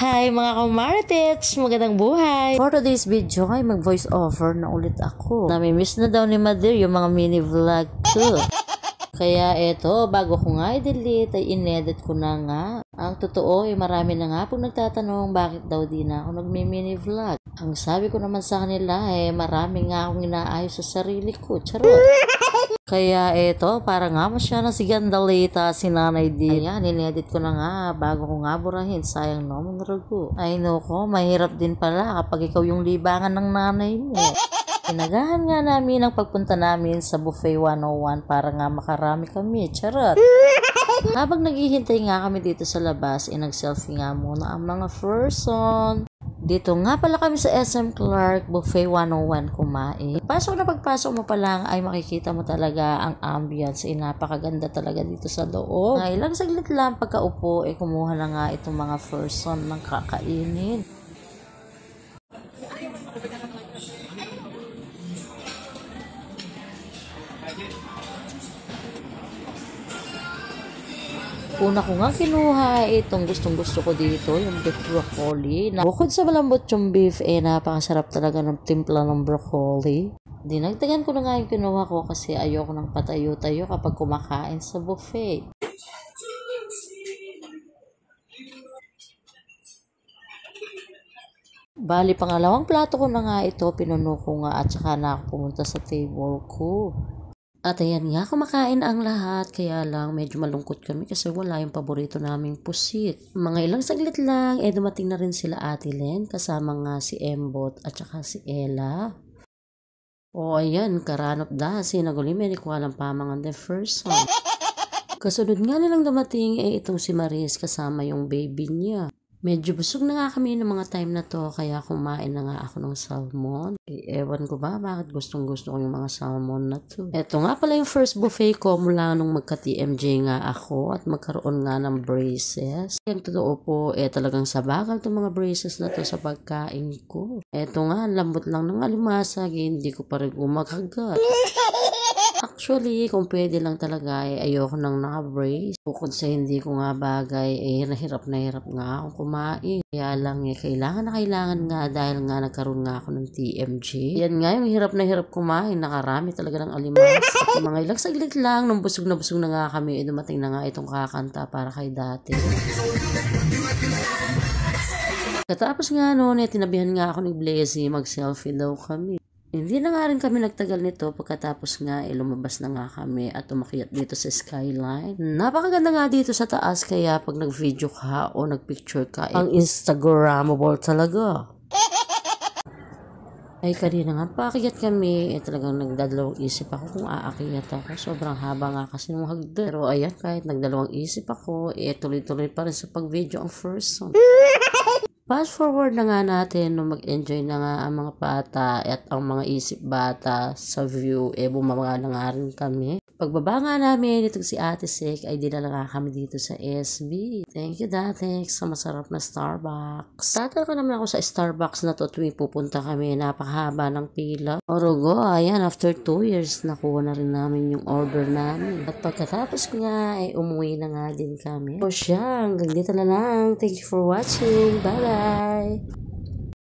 Hi mga kumaritits! Magandang buhay! For today's video ay mag-voice over na ulit ako. Nami-miss na daw ni Madir yung mga mini vlog ko. Kaya eto, bago ko nga i-delete ay inedit ko na nga. Ang totoo ay marami na nga pong nagtatanong bakit daw di na ako nagmi-mini vlog. Ang sabi ko naman sa kanila marami nga akong inaayos sa sarili ko. Charot! Kaya eto, para nga masya na si Gandalita, si Nanay D. Ayan, inedit ko na nga bago ko nga burahin. Sayang naman rago. Ay no ko, mahirap din pala kapag ikaw yung libangan ng nanay mo. Inagahan nga namin ang pagpunta namin sa Buffet 101 para nga makarami kami. Charot! Habang naghihintay nga kami dito sa labas, nag-selfie nga muna ang mga person. Dito nga pala kami sa SM Clark Buffet 101 kumain. Pagpasok mo pa lang ay makikita mo talaga ang ambience. Napakaganda talaga dito sa loob. Ilang saglit lang pagkaupo, kumuha na nga itong mga person ng kakainin. Una ko nga kinuha itong gustong-gusto ko dito, yung beef broccoli. Bukod sa malambot yung beef, napakasarap talaga ng timpla ng broccoli. Dinagdagan ko na nga yung kinuha ko kasi ayoko ng patayo-tayo kapag kumakain sa buffet. Bali, pangalawang plato ko na nga ito, pinuno ko nga at saka na ako pumunta sa table ko. At ayan nga, kumakain ang lahat, kaya lang medyo malungkot kami kasi wala yung paborito naming pusit. Mga ilang saglit lang, dumating na rin sila Ate Len, kasama nga si Embot at saka si Ella. O ayan, karanop da, sinagulimen, ko alam pa mga the first one. Kasunod nga nilang dumating, itong si Maris kasama yung baby niya. Medyo busog na nga kami ng mga time na to, kaya kumain na nga ako ng salmon. Ewan ko ba bakit gustong-gusto ko yung mga salmon na to. Eto nga pala yung first buffet ko mula nung magka-TMJ nga ako at magkaroon nga ng braces. Yung totoo po, talagang sabagal itong mga braces na to sa pagkain ko. Eto nga, lambot lang ng alimasag, hindi ko pa rin umaghagat. Actually, kung pwede lang talaga, ayoko nang naka-brace. Bukod sa hindi ko nga bagay, nahirap nga akong kumain. Kaya lang, kailangan nga dahil nga nagkaroon nga ako ng TMJ. Yan nga, yung hirap na hirap kumain. Nakarami talaga ng alimas. At mga ilang saglit lang, nung busog na nga kami, dumating na nga itong kakanta para kay dati. Katapos nga noon, tinabihan nga ako ni Blazy, mag-selfie daw kami. Hindi na nga rin kami nagtagal nito pagkatapos nga lumabas na nga kami at umakyat dito sa skyline. Napakaganda nga dito sa taas kaya pag nag-video ka o nag-picture ka, ang Instagrammable talaga. Ay kanina nga paakyat kami, talagang nagdadalawang isip ako kung aakyat ako. Sobrang haba nga kasi nung hagdan. Pero ayan, kahit nagdalawang isip ako, tuloy-tuloy pa rin sa pag-video ang first song. Fast forward na nga natin nung mag-enjoy na nga ang mga bata at ang mga isip bata sa view, bumaba na nga rin kami. Pagbaba nga namin, itong si Ate Sek ay dinala nga kami dito sa SB. Thank you, Datex, sa masarap na Starbucks. Tatanong naman ako sa Starbucks na to tuwing pupunta kami. Napakahaba ng pila. Orogo, ayan, after 2 years, nakuha na rin namin yung order namin. At pagkatapos nga, umuwi na nga din kami. O siya, hanggang dito na lang. Thank you for watching. Bye-bye!